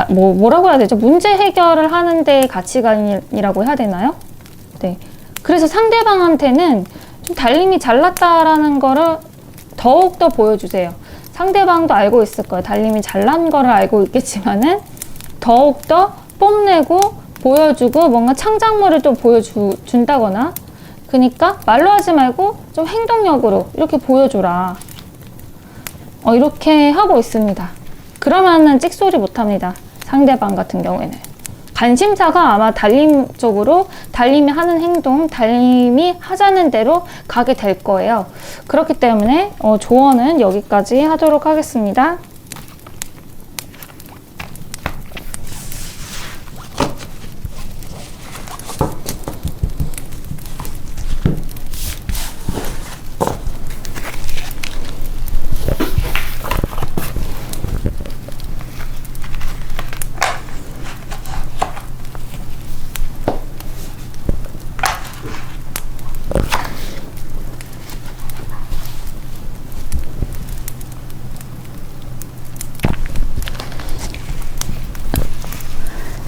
A: 뭐라고 해야 되죠? 문제 해결을 하는데 가치관이라고 해야 되나요? 네. 그래서 상대방한테는 좀 달님이 잘났다라는 거를 더욱더 보여주세요. 상대방도 알고 있을 거예요. 달님이 잘난 거를 알고 있겠지만은 더욱더 뽐내고 보여주고 뭔가 창작물을 또 보여준다거나 그러니까 말로 하지 말고 좀 행동력으로 이렇게 보여줘라. 이렇게 하고 있습니다. 그러면은 찍소리 못합니다. 상대방 같은 경우에는. 관심사가 아마 달님 쪽으로 달님이 하는 행동, 달님이 하자는 대로 가게 될 거예요. 그렇기 때문에 조언은 여기까지 하도록 하겠습니다.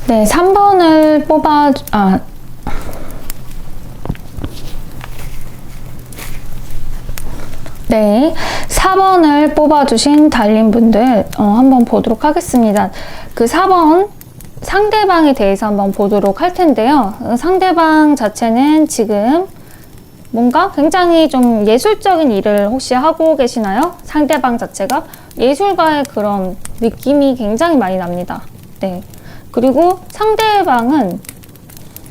A: 네, 3번을 네, 4번을 뽑아주신 달님분들 한번 보도록 하겠습니다. 그 4번 상대방에 대해서 한번 보도록 할 텐데요. 상대방 자체는 지금 뭔가 굉장히 좀 예술적인 일을 혹시 하고 계시나요? 상대방 자체가 예술가의 그런 느낌이 굉장히 많이 납니다. 네. 그리고 상대방은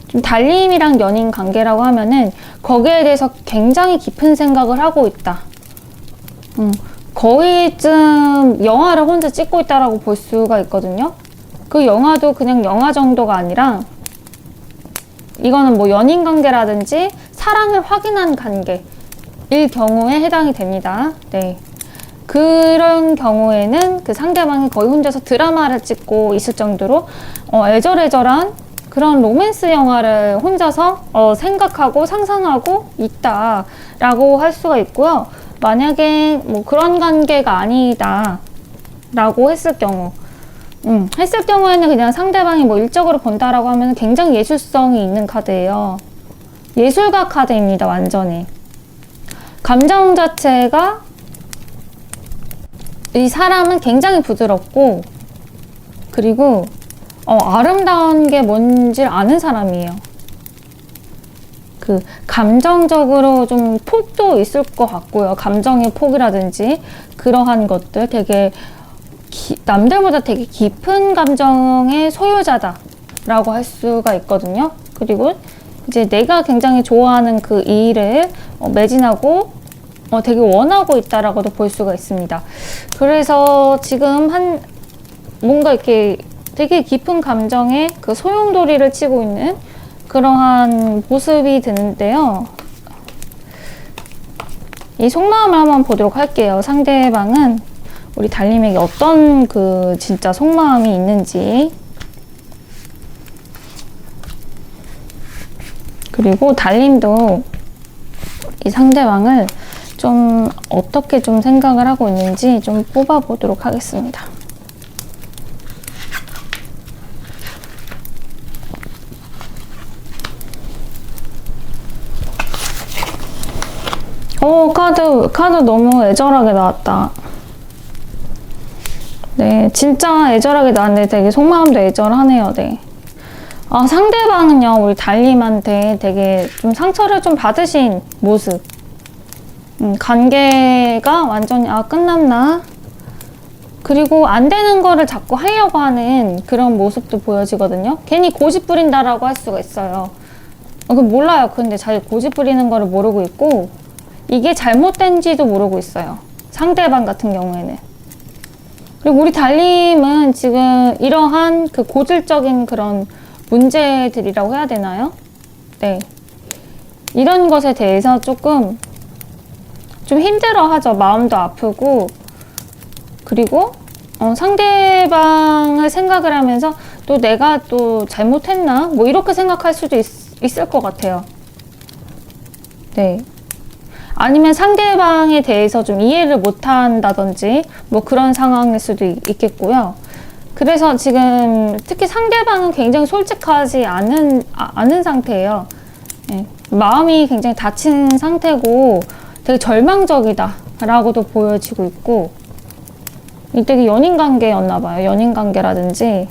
A: 좀 달님이랑 연인 관계라고 하면은 거기에 대해서 굉장히 깊은 생각을 하고 있다. 거의 좀 영화를 혼자 찍고 있다라고 볼 수가 있거든요. 그 영화도 그냥 영화 정도가 아니라 이거는 뭐 연인 관계라든지 사랑을 확인한 관계일 경우에 해당이 됩니다. 네. 그런 경우에는 그 상대방이 거의 혼자서 드라마를 찍고 있을 정도로 애절애절한 그런 로맨스 영화를 혼자서 생각하고 상상하고 있다라고 할 수가 있고요. 만약에 뭐 그런 관계가 아니다 라고 했을 경우에는 그냥 상대방이 뭐 일적으로 본다라고 하면 굉장히 예술성이 있는 카드예요. 예술가 카드입니다. 완전히. 감정 자체가 이 사람은 굉장히 부드럽고 그리고 아름다운 게 뭔지 아는 사람이에요. 그 감정적으로 좀 폭도 있을 것 같고요. 감정의 폭이라든지 그러한 것들 되게 남들보다 되게 깊은 감정의 소유자다라고 할 수가 있거든요. 그리고 이제 내가 굉장히 좋아하는 그 일을 매진하고 되게 원하고 있다라고도 볼 수가 있습니다. 그래서 지금 뭔가 이렇게 되게 깊은 감정의 그 소용돌이를 치고 있는 그러한 모습이 드는데요. 이 속마음을 한번 보도록 할게요. 상대방은 우리 달님에게 어떤 그 진짜 속마음이 있는지, 그리고 달님도 이 상대방을 좀 어떻게 좀 생각을 하고 있는지 좀 뽑아 보도록 하겠습니다. 카드 너무 애절하게 나왔다. 네, 진짜 애절하게 나왔는데 되게 속마음도 애절하네요. 네. 상대방은요, 우리 달님한테 되게 좀 상처를 좀 받으신 모습. 관계가 완전히, 끝났나? 그리고 안 되는 거를 자꾸 하려고 하는 그런 모습도 보여지거든요. 괜히 고집 부린다라고 할 수가 있어요. 몰라요. 근데 자기 고집 부리는 거를 모르고 있고, 이게 잘못된지도 모르고 있어요. 상대방 같은 경우에는. 그리고 우리 달님은 지금 이러한 그 고질적인 그런 문제들이라고 해야 되나요? 네. 이런 것에 대해서 조금 좀 힘들어 하죠. 마음도 아프고, 그리고 상대방을 생각을 하면서 또 내가 또 잘못했나? 뭐 이렇게 생각할 수도 있을 것 같아요. 네. 아니면 상대방에 대해서 좀 이해를 못 한다든지 뭐 그런 상황일 수도 있겠고요. 그래서 지금 특히 상대방은 굉장히 솔직하지 않은 상태예요. 네. 마음이 굉장히 다친 상태고 되게 절망적이다 라고도 보여지고 있고, 이때 연인 관계였나 봐요. 연인 관계라든지.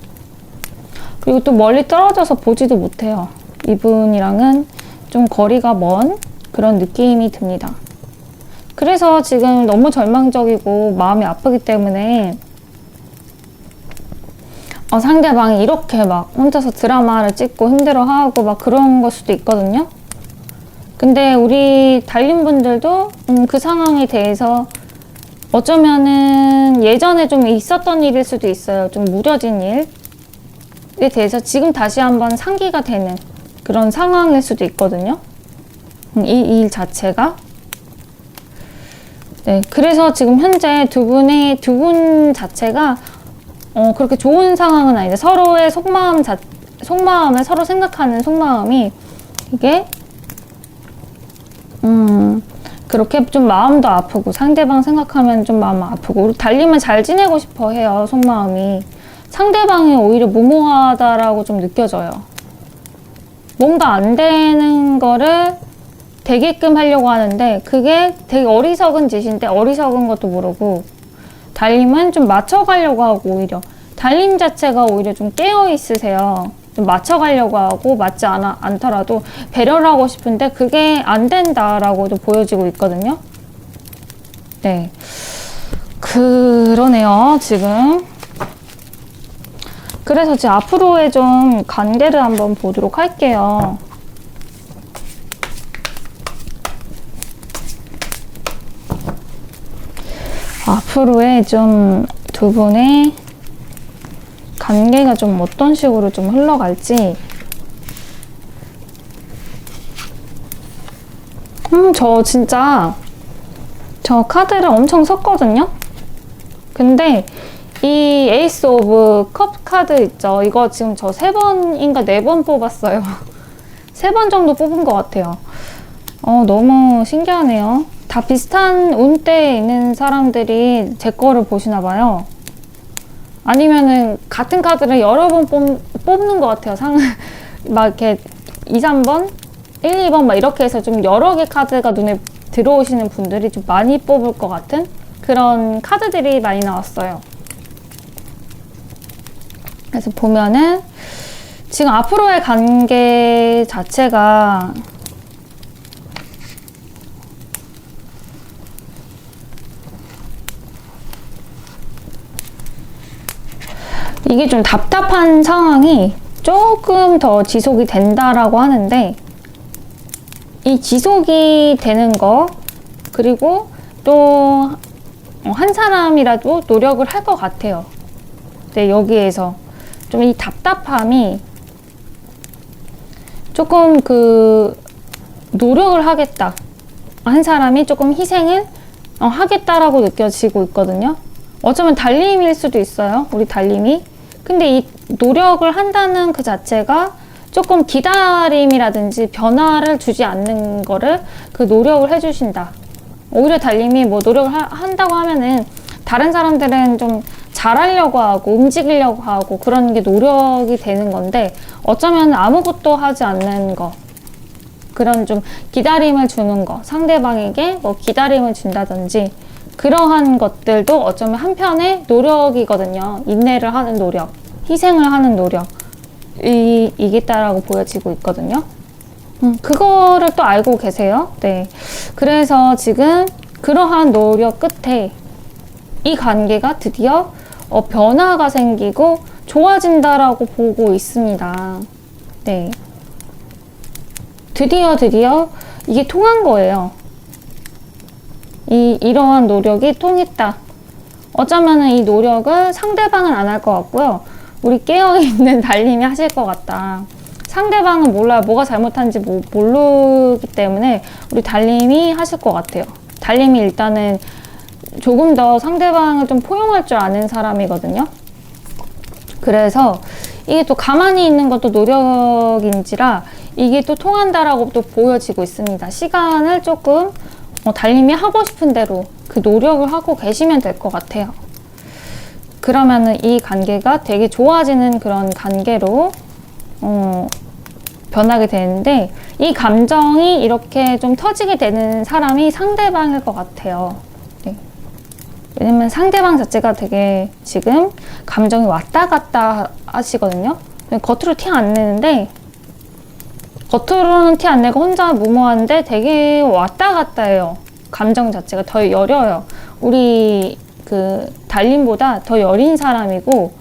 A: 그리고 또 멀리 떨어져서 보지도 못해요. 이분이랑은 좀 거리가 먼 그런 느낌이 듭니다. 그래서 지금 너무 절망적이고 마음이 아프기 때문에 상대방이 이렇게 막 혼자서 드라마를 찍고 힘들어하고 막 그런 걸 수도 있거든요. 근데 우리 달님분들도 그 상황에 대해서 어쩌면은 예전에 좀 있었던 일일 수도 있어요. 좀 무뎌진 일에 대해서 지금 다시 한번 상기가 되는 그런 상황일 수도 있거든요. 이 일 자체가. 네, 그래서 지금 현재 두 분 자체가 그렇게 좋은 상황은 아닌데, 서로의 속마음을 서로 생각하는 속마음이 이게 그렇게 좀 마음도 아프고, 상대방 생각하면 좀 마음 아프고, 달님은 잘 지내고 싶어 해요. 속마음이. 상대방이 오히려 무모하다라고 좀 느껴져요. 뭔가 안 되는 거를 되게끔 하려고 하는데 그게 되게 어리석은 짓인데, 어리석은 것도 모르고 달님은 좀 맞춰가려고 하고, 오히려 달님 자체가 오히려 좀 깨어 있으세요. 좀 맞춰가려고 하고, 맞지 않더라도 배려를 하고 싶은데 그게 안 된다라고도 보여지고 있거든요. 네, 그러네요 지금. 그래서 지금 앞으로의 좀 관계를 한번 보도록 할게요. 앞으로의 좀 두 분의 관계가 좀 어떤 식으로 좀 흘러갈지. 저 카드를 엄청 섰거든요. 근데 이 에이스 오브 컵 카드 있죠. 이거 지금 저 3번인가 4번 뽑았어요. 3번 정도 뽑은 것 같아요. 너무 신기하네요. 다 비슷한 운대에 있는 사람들이 제 거를 보시나 봐요. 아니면은 같은 카드를 여러 번 뽑는 것 같아요. 막 이렇게 2, 3번, 1, 2번 막 이렇게 해서 좀 여러 개 카드가 눈에 들어오시는 분들이 좀 많이 뽑을 것 같은 그런 카드들이 많이 나왔어요. 그래서 보면은 지금 앞으로의 관계 자체가 이게 좀 답답한 상황이 조금 더 지속이 된다라고 하는데, 이 지속이 되는 거, 그리고 또 한 사람이라도 노력을 할 것 같아요. 네, 여기에서 좀 이 답답함이 조금 노력을 하겠다, 한 사람이 조금 희생을 하겠다라고 느껴지고 있거든요. 어쩌면 달님일 수도 있어요, 우리 달님이. 근데 이 노력을 한다는 그 자체가 조금 기다림이라든지 변화를 주지 않는 거를 그 노력을 해주신다. 오히려 달님이 뭐 노력을 한다고 하면은 다른 사람들은 좀 잘하려고 하고 움직이려고 하고 그런 게 노력이 되는 건데, 어쩌면 아무것도 하지 않는 거, 그런 좀 기다림을 주는 거, 상대방에게 뭐 기다림을 준다든지 그러한 것들도 어쩌면 한편의 노력이거든요. 인내를 하는 노력, 희생을 하는 노력이겠다라고 보여지고 있거든요. 그거를 또 알고 계세요. 네. 그래서 지금 그러한 노력 끝에 이 관계가 드디어 변화가 생기고 좋아진다라고 보고 있습니다. 네. 드디어 이게 통한 거예요. 이러한 노력이 통했다. 어쩌면은 이 노력을 상대방은 안 할 것 같고요. 우리 깨어있는 달님이 하실 것 같다. 상대방은 몰라요. 뭐가 잘못한지 모르기 때문에 우리 달님이 하실 것 같아요. 달님이 일단은 조금 더 상대방을 좀 포용할 줄 아는 사람이거든요. 그래서 이게 또 가만히 있는 것도 노력인지라 이게 또 통한다라고 또 보여지고 있습니다. 시간을 조금 달님이 하고 싶은 대로 그 노력을 하고 계시면 될 것 같아요. 그러면은 이 관계가 되게 좋아지는 그런 관계로 변하게 되는데, 이 감정이 이렇게 좀 터지게 되는 사람이 상대방일 것 같아요. 네. 왜냐면 상대방 자체가 되게 지금 감정이 왔다 갔다 하시거든요. 겉으로 티 안 내는데, 겉으로는 티 안 내고 혼자 무모한데 되게 왔다 갔다 해요. 감정 자체가 더 여려요. 우리 그 달님보다 더 여린 사람이고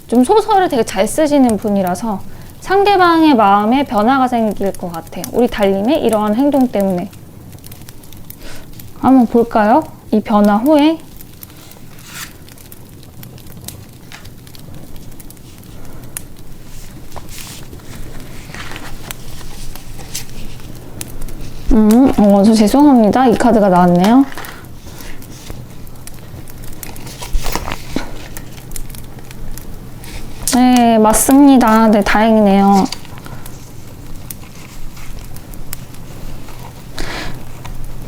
A: 좀 소설을 되게 잘 쓰시는 분이라서 상대방의 마음에 변화가 생길 것 같아요. 우리 달님의 이러한 행동 때문에. 한번 볼까요? 이 변화 후에. 저 죄송합니다. 이 카드가 나왔네요. 네, 맞습니다. 네, 다행이네요.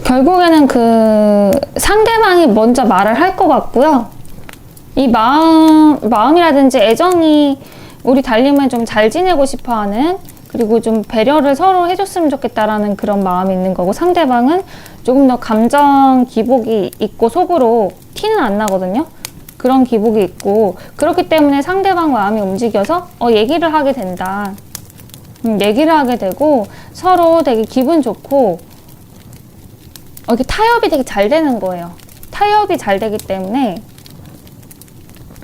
A: 결국에는 그 상대방이 먼저 말을 할 것 같고요. 이 마음이라든지 애정이 우리 달님을 좀 잘 지내고 싶어 하는, 그리고 좀 배려를 서로 해줬으면 좋겠다라는 그런 마음이 있는 거고, 상대방은 조금 더 감정 기복이 있고 속으로 티는 안 나거든요. 그런 기복이 있고, 그렇기 때문에 상대방 마음이 움직여서 얘기를 하게 된다. 얘기를 하게 되고 서로 되게 기분 좋고 이렇게 타협이 되게 잘 되는 거예요. 타협이 잘 되기 때문에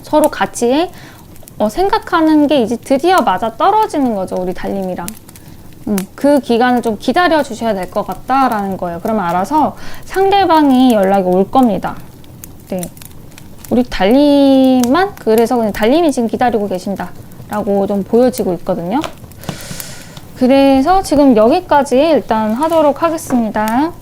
A: 서로 같이 생각하는 게 이제 드디어 맞아 떨어지는 거죠. 우리 달님이랑. 그 기간을 좀 기다려 주셔야 될 것 같다라는 거예요. 그러면 알아서 상대방이 연락이 올 겁니다. 네. 우리 달님만, 그래서 그냥 달님이 지금 기다리고 계신다라고 좀 보여지고 있거든요. 그래서 지금 여기까지 일단 하도록 하겠습니다.